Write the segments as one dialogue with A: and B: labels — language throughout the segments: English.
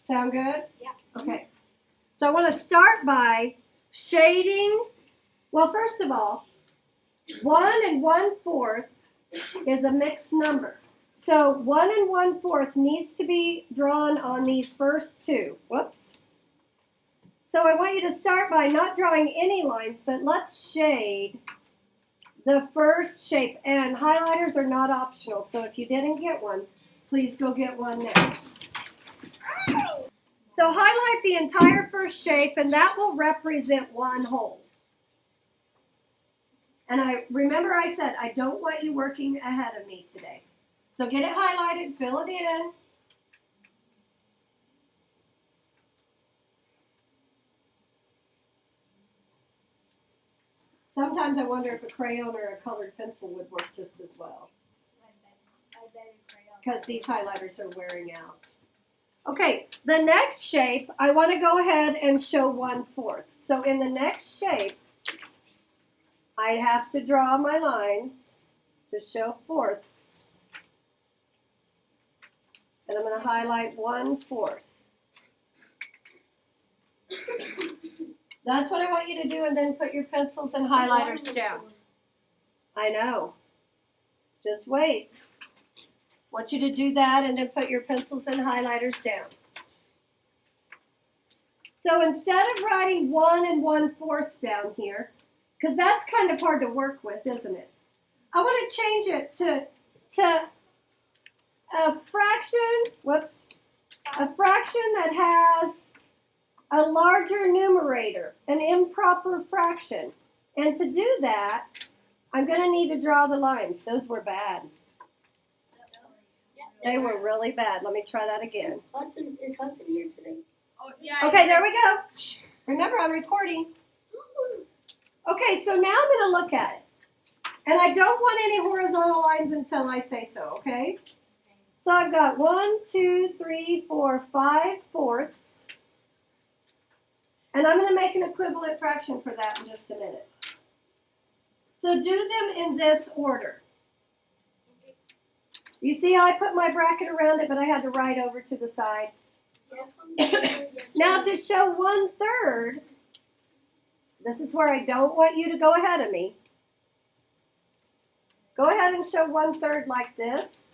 A: Sound good?
B: Yeah.
A: Okay. So I want to start by shading. Well, first of all, 1 1/4 is a mixed number. So 1 1/4 needs to be drawn on these first two. Whoops. So I want you to start by not drawing any lines, but let's shade the first shape. And highlighters are not optional, so if you didn't get one, please go get one now. So highlight the entire first shape, and that will represent one hole. And remember I said I don't want you working ahead of me today. So get it highlighted, fill it in. Sometimes I wonder if a crayon or a colored pencil would work just as well.
B: I bet a crayon.
A: Because these highlighters are wearing out. Okay, the next shape, I want to go ahead and show 1/4. So in the next shape, I'd have to draw my lines to show fourths. And I'm going to highlight 1/4. That's what I want you to do, and then put your pencils and highlighters down. I know. Just wait. I want you to do that and then put your pencils and highlighters down. So instead of writing 1 1/4 down here, because that's kind of hard to work with, isn't it? I want to change it to a fraction, a fraction that has a larger numerator, an improper fraction. And to do that, I'm going to need to draw the lines. Those were bad. They were really bad. Let me try that again.
C: Is Hudson here today?
B: Oh, yeah.
A: Okay, there we go. Remember, I'm recording. Okay, so now I'm going to look at it. And I don't want any horizontal lines until I say so, okay? So I've got 1, 2, 3, 4, 5 fourths. And I'm going to make an equivalent fraction for that in just a minute. So do them in this order. You see, I put my bracket around it, but I had to write over to the side. Now to show 1/3, this is where I don't want you to go ahead of me. Go ahead and show 1/3 like this.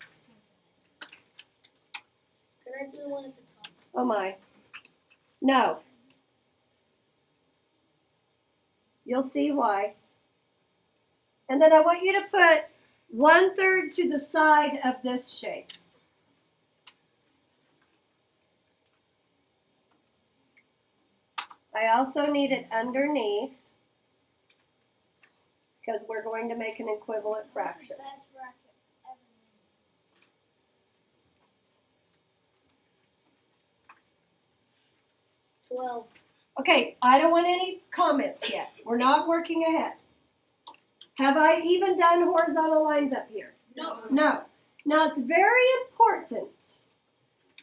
C: Can I do one at the top?
A: Oh my. No. You'll see why. And then I want you to put 1/3 to the side of this shape. I also need it underneath because we're going to make an equivalent fraction. Okay, I don't want any comments yet. We're not working ahead. Have I even done horizontal lines up here?
B: No.
A: No. Now it's very important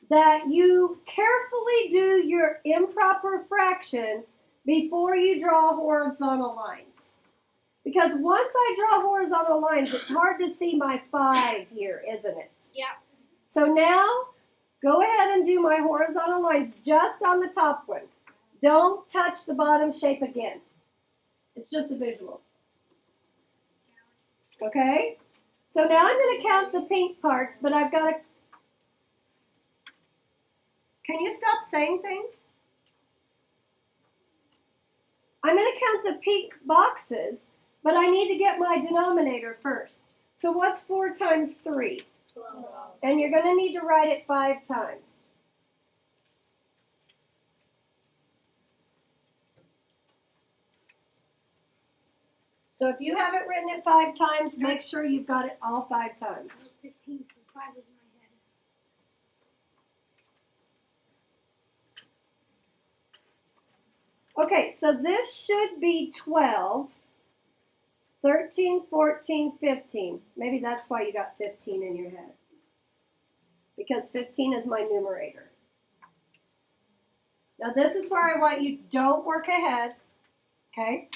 A: that you carefully do your improper fraction before you draw horizontal lines. Because once I draw horizontal lines, it's hard to see my 5 here, isn't it?
B: Yeah.
A: So now, go ahead and do my horizontal lines just on the top one. Don't touch the bottom shape again. It's just a visual. Okay? So now I'm going to count the pink parts, but I've got to... Can you stop saying things? I'm going to count the pink boxes, but I need to get my denominator first. So what's 4 times 3?
C: 12.
A: And you're going to need to write it 5 times. So if you haven't written it 5 times, make sure you've got it all 5 times.
B: 15, because 5 was in my head.
A: Okay, so this should be 12, 13, 14, 15. Maybe that's why you got 15 in your head. Because 15 is my numerator. Now this is where I want you, don't work ahead, okay?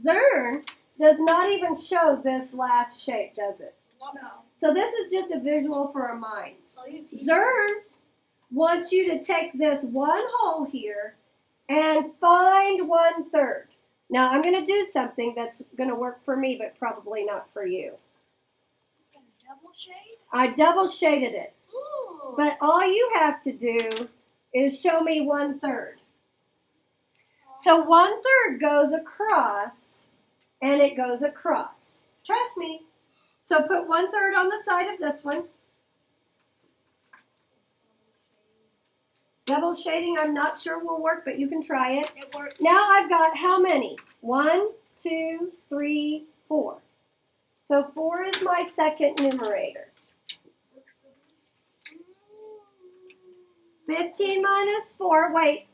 A: Zern does not even show this last shape, does it?
B: No.
A: So this is just a visual for our minds.
C: Oh, you teach
A: Zern wants you to take this one whole here and find 1/3. Now I'm going to do something that's going to work for me, but probably not for you.
B: Double shade?
A: I double shaded it,
B: Ooh.
A: but all you have to do is show me 1/3. So 1/3 goes across, and it goes across. Trust me. So put 1/3 on the side of this one. Double shading, I'm not sure will work, but you can try it.
B: It worked.
A: Now I've got how many? 1, 2, 3, 4. So 4 is my second numerator. 15 minus 4, wait.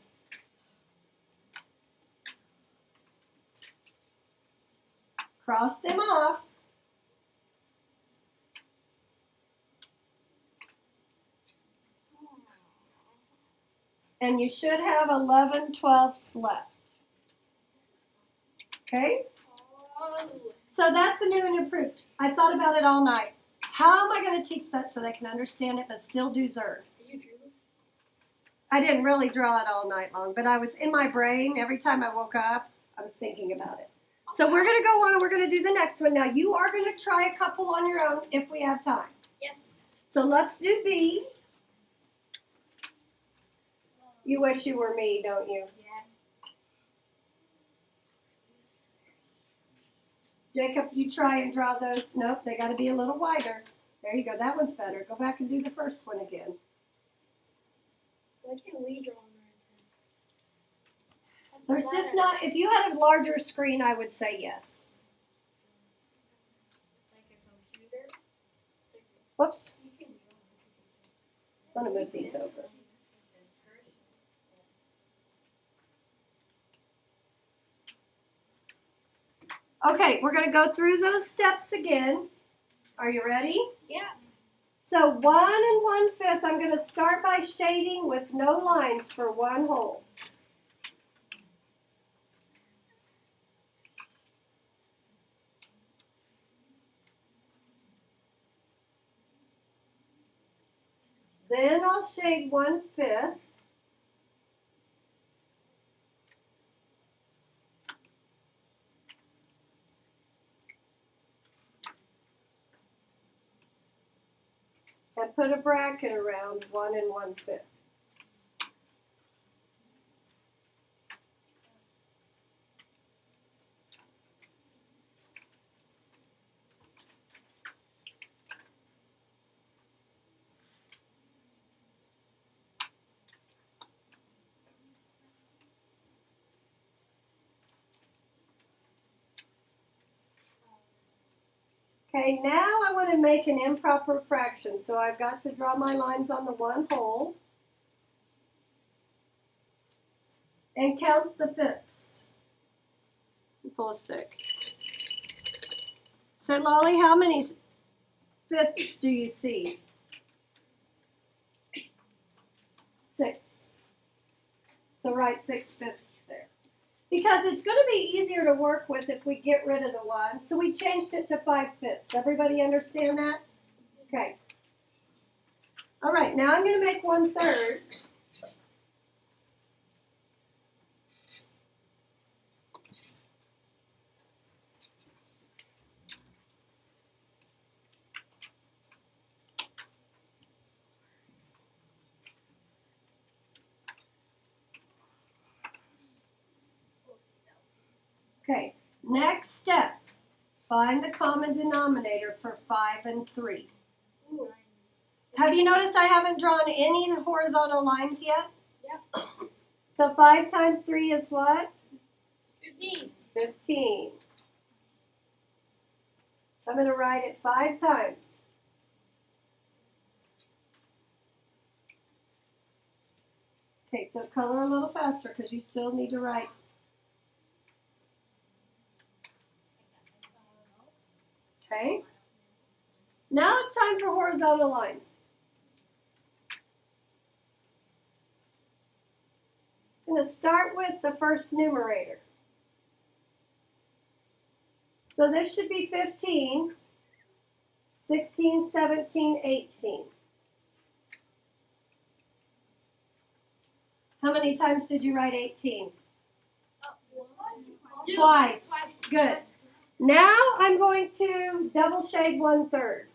A: Cross them off. And you should have 11/12 left. Okay?
B: Oh.
A: So that's the new and improved. I thought about it all night. How am I going to teach that so they can understand it but still do ZERD?
C: You drew it?
A: I didn't really draw it all night long, but I was in my brain. Every time I woke up, I was thinking about it. So we're going to go on and we're going to do the next one. Now you are going to try a couple on your own if we have time.
C: Yes.
A: So let's do B. You wish you were me, don't you?
B: Yeah.
A: Jacob, you try and draw those. Nope, they got to be a little wider. There you go. That one's better. Go back and do the first one again.
C: Why can't we draw on
A: There's just not, if you had a larger screen, I would say yes.
B: Like a computer?
A: Whoops.
B: You can
A: I'm going to move these over. Okay, we're going to go through those steps again. Are you ready?
B: Yeah.
A: So 1 1/5, I'm going to start by shading with no lines for one hole. Then I'll shade 1/5. And put a bracket around 1 1/5. Okay, now I want to make an improper fraction, so I've got to draw my lines on the one hole and count the fifths. Pull a stick. So Lolly, how many fifths do you see? 6. So write 6 fifths there. Because it's going to be easier to work with if we get rid of the 1. So we changed it to 5 fifths. Everybody understand that? Okay. All right, now I'm going to make 1/3. Okay, next step. Find the common denominator for 5 and 3.
B: Ooh.
A: Have you noticed I haven't drawn any horizontal lines yet?
B: Yep.
A: So 5 times 3 is what?
B: 15.
A: 15. So I'm going to write it 5 times. Okay, so color a little faster because you still need to write. Okay. Now it's time for horizontal lines. I'm going to start with the first numerator. So this should be 15, 16, 17, 18. How many times did you write 18?
B: Two.
A: Twice. Good. Now I'm going to double shade 1/3.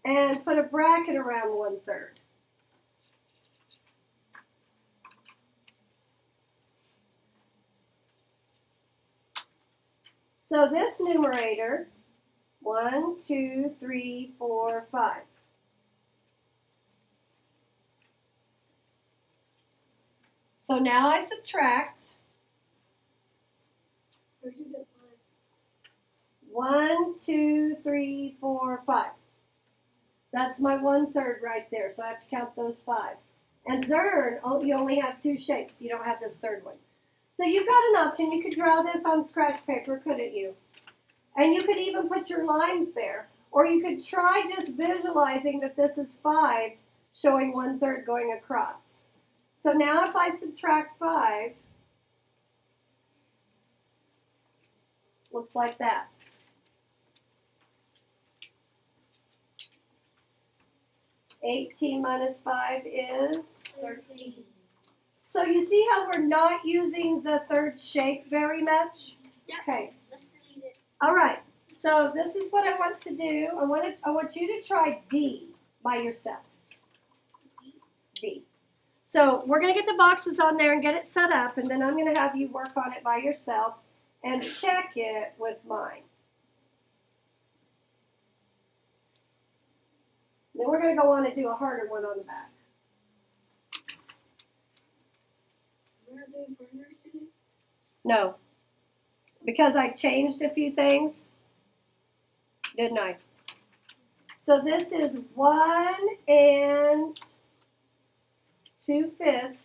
A: And put a bracket around 1/3. So this numerator, 1, 2, 3, 4, 5. So now I subtract.
C: Where'd you get 5?
A: 1, 2, 3, 4, 5. That's my 1/3 right there, so I have to count those 5. And Zern, oh, you only have 2 shapes. You don't have this third one. So you've got an option. You could draw this on scratch paper, couldn't you? And you could even put your lines there. Or you could try just visualizing that this is 5, showing 1/3 going across. So now if I subtract 5, looks like that. $18 minus 5 is?
B: 13.
A: So you see how we're not using the third shape very much?
B: Yep.
A: Okay.
B: Let's delete it.
A: All right. So this is what I want to do. I want you to try D by yourself. D. So we're going to get the boxes on there and get it set up, and then I'm going to have you work on it by yourself and check it with mine. Then we're going to go on and do a harder one on the back.
C: We're not doing burners today?
A: No, because I changed a few things, didn't I? So this is 1 2/5.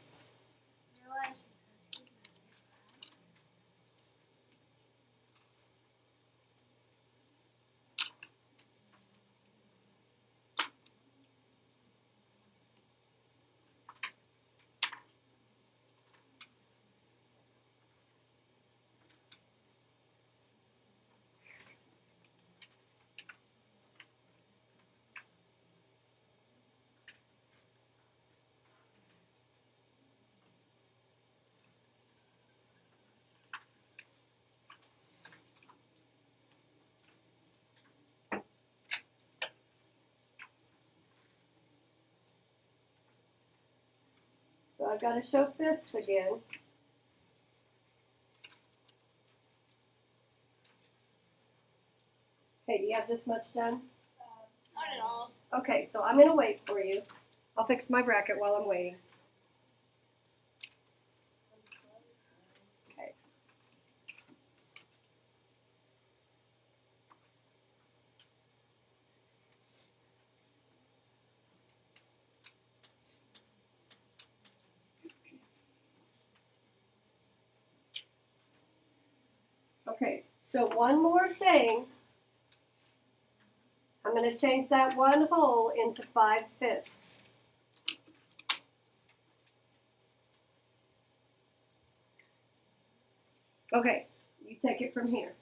A: So I've got to show fifths again. Okay, do you have this much done?
B: Not at all.
A: Okay, so I'm going to wait for you. I'll fix my bracket while I'm waiting. Okay. Okay, so one more thing. I'm going to change that one whole into 5/5. Okay, you take it from here.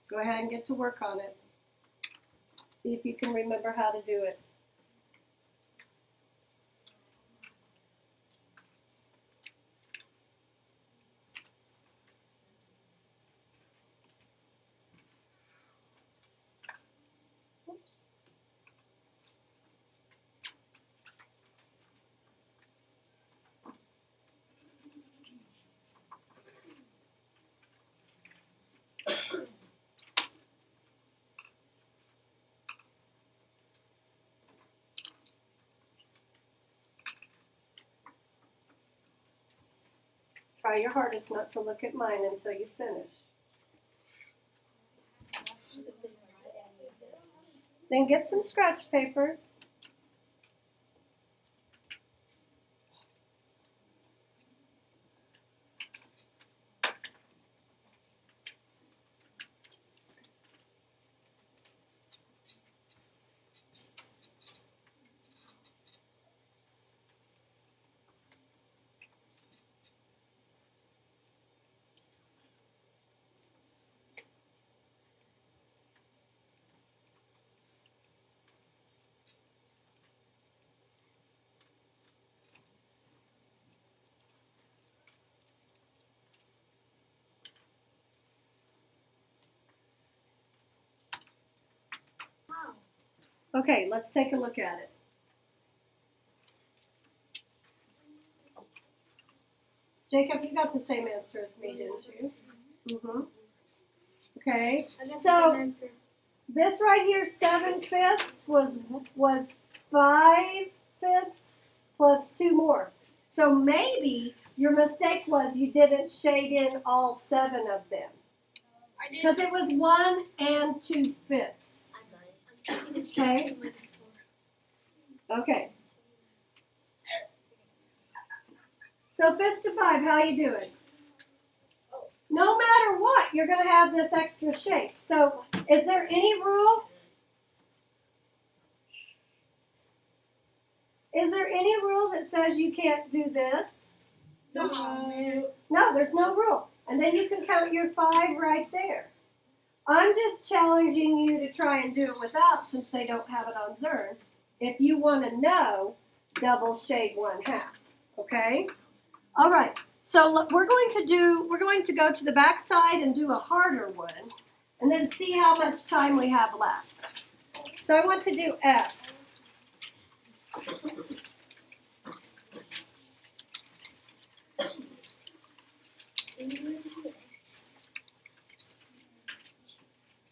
A: Go ahead and get to work on it. See if you can remember how to do it. Oops. Try your hardest not to look at mine until you finish. Then get some scratch paper. Okay, let's take a look at it. Jacob, you got the same answer as me, didn't you? Mm-hmm. Okay.
C: I got the
A: So
C: same answer.
A: this right here, 7/5 was 5/5 plus 2 more. So maybe your mistake was you didn't shade in all 7 of them.
B: I did.
A: Because it was 1 and 2/5. Okay. Okay. So fist to 5, how you doing? No matter what, you're going to have this extra shade. So is there any rule? Is there any rule that says you can't do this? No, there's no rule. And then you can count your 5 right there. I'm just challenging you to try and do it without, since they don't have it on Zern. If you want to know, double shade 1/2. Okay? All right. So we're going to go to the back side and do a harder one, and then see how much time we have left. So I want to do F.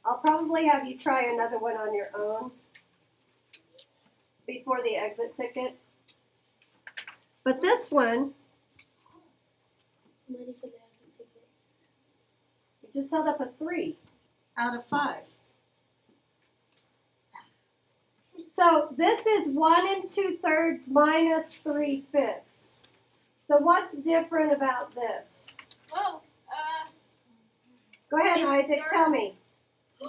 A: I'll probably have you try another one on your own before the exit ticket. But this one,
C: I'm ready for the exit ticket.
A: you just held up a 3 out of 5. So this is 1 2/3 minus 3/5. So what's different about this?
B: Whoa.
A: Go ahead,
B: It's
A: Isaac,
B: third.
A: tell me.
B: The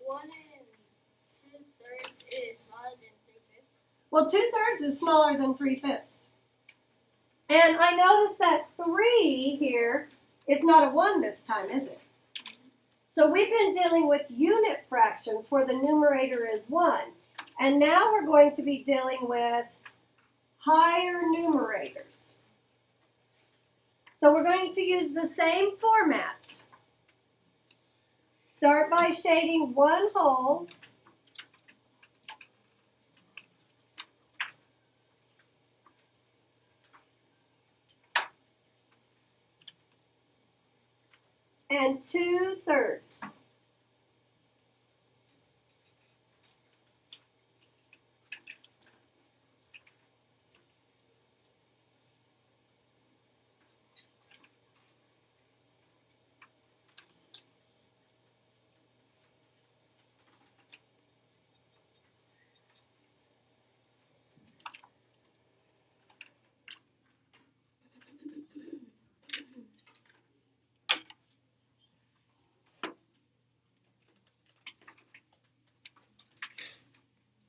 B: 1 2/3 is smaller than 3/5.
A: Well, 2/3 is smaller than 3/5. And I noticed that 3 here is not a 1 this time, is it? So we've been dealing with unit fractions where the numerator is 1. And now we're going to be dealing with higher numerators. So we're going to use the same format. Start by shading one hole. And 2/3.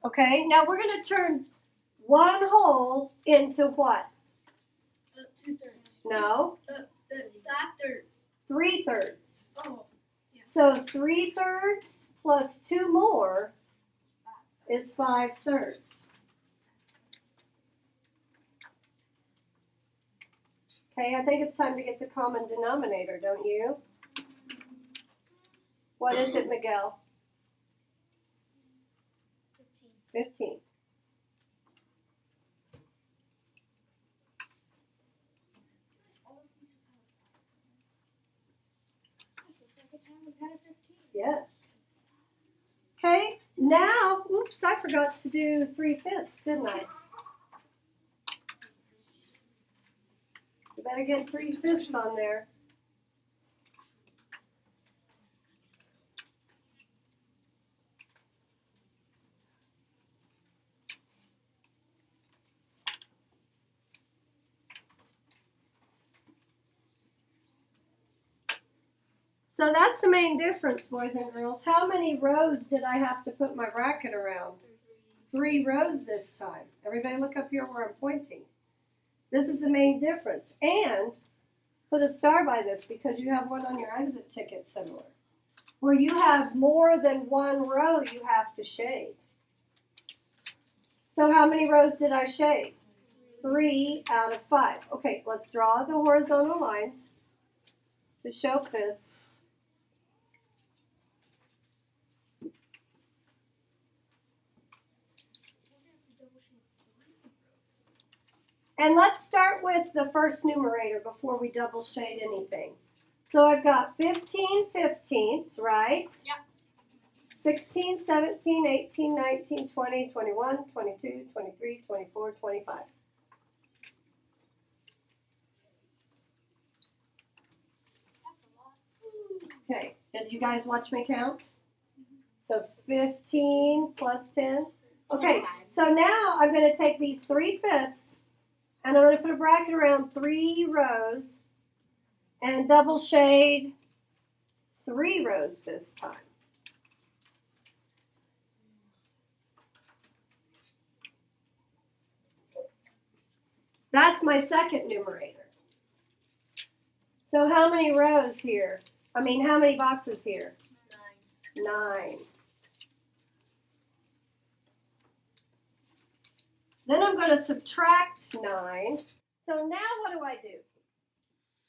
A: Okay, now we're going to turn one hole into what?
B: 2/3.
A: No,
B: 5/3.
A: 3/3.
B: Oh.
A: So 3/3 plus 2 more is 5/3. Okay, I think it's time to get the common denominator, don't you? What is it, Miguel? 15. Yes. Okay, now, oops, I forgot to do 3/5, didn't I? You better get 3/5 on there. So that's the main difference, boys and girls. How many rows did I have to put my bracket around? 3 rows this time. Everybody look up here where I'm pointing. This is the main difference. And put a star by this because you have one on your exit ticket somewhere. Where you have more than 1 row you have to shade. So how many rows did I shade? 3 out of 5. Okay, let's draw the horizontal lines. to show fifths. And let's start with the first numerator before we double shade anything. So I've got 15 fifteenths, right?
B: Yep.
A: 16, 17, 18, 19, 20, 21, 22, 23, 24, 25. Okay, did you guys watch me count? So 15 plus 10. Okay, so now I'm going to take these 3/5 and I'm going to put a bracket around 3 rows and double shade 3 rows this time. That's my second numerator. So how many rows here? I mean, how many boxes here? 9. Then I'm going to subtract 9. So now what do I do?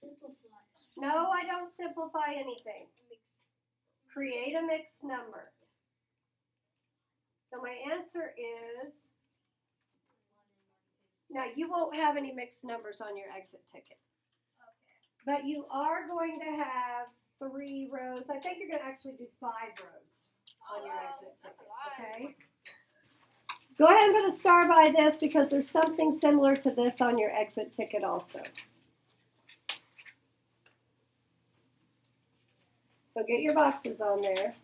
B: Simplify.
A: No, I don't simplify anything. Create a mixed number. So my answer is, now you won't have any mixed numbers on your exit ticket.
B: Okay.
A: But you are going to have 3 rows. I think you're going to actually do 5 rows on your exit ticket, okay? Go ahead and put a star by this because there's something similar to this on your exit ticket also. So get your boxes on there.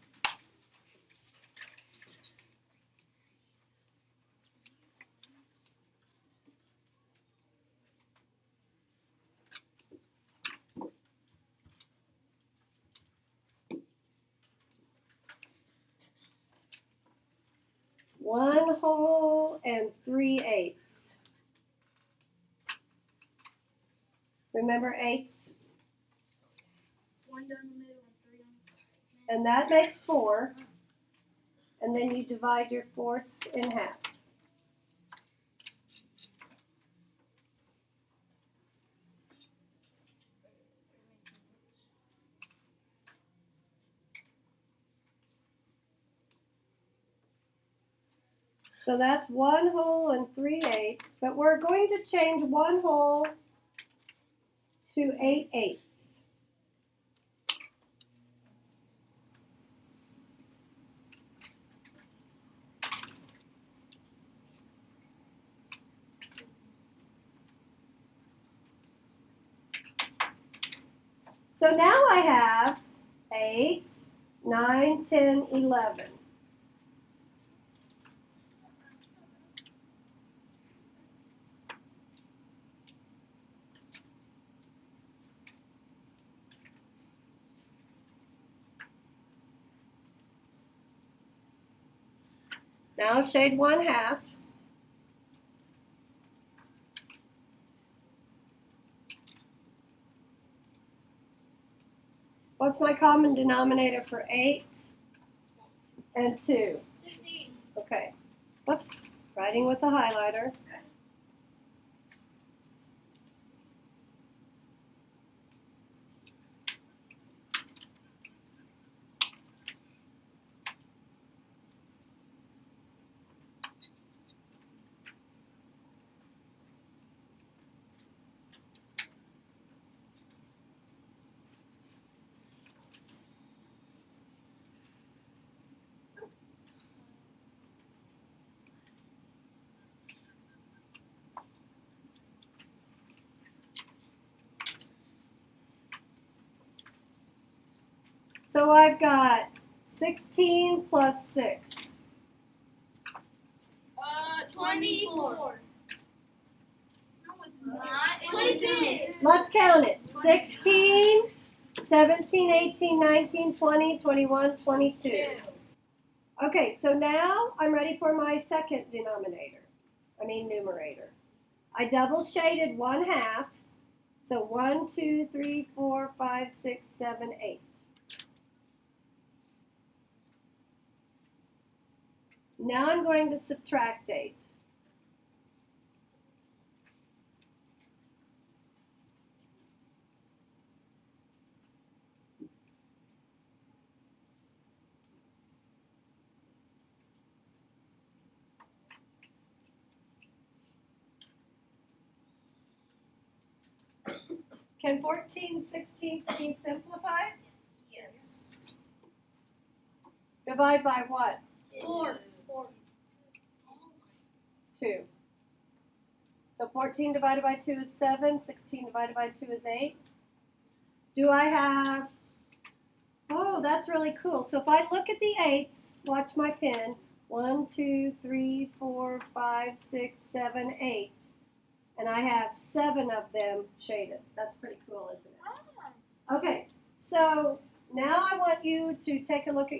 A: One whole and 3/8. Remember eighths?
B: 1 down the middle and 3 on the side.
A: And that makes 4. And then you divide your fourths in half. So that's 1 whole and 3/8, but we're going to change 1 whole to 8/8. So now I have 8, 9, 10, 11. Now shade 1/2. What's my common denominator for 8 and 2?
B: 15.
A: Okay. Whoops. Writing with a highlighter. So I've got 16 plus 6.
B: 24. No, it's not. 22.
A: Let's count it. 16, 17, 18, 19, 20, 21, 22. Okay, so now I'm ready for my second numerator. I double shaded 1/2. So 1, 2, 3, 4, 5, 6, 7, 8. Now I'm going to subtract 8. Can 14/16 be simplified?
B: Yes.
A: Divide by what?
B: 4.
A: 2. So 14 divided by 2 is 7. 16 divided by 2 is 8. Do I have... Oh, that's really cool. So if I look at the 8s, watch my pen. 1, 2, 3, 4, 5, 6, 7, 8. And I have 7 of them shaded. That's pretty cool, isn't it? Okay, so now I want you to take a look at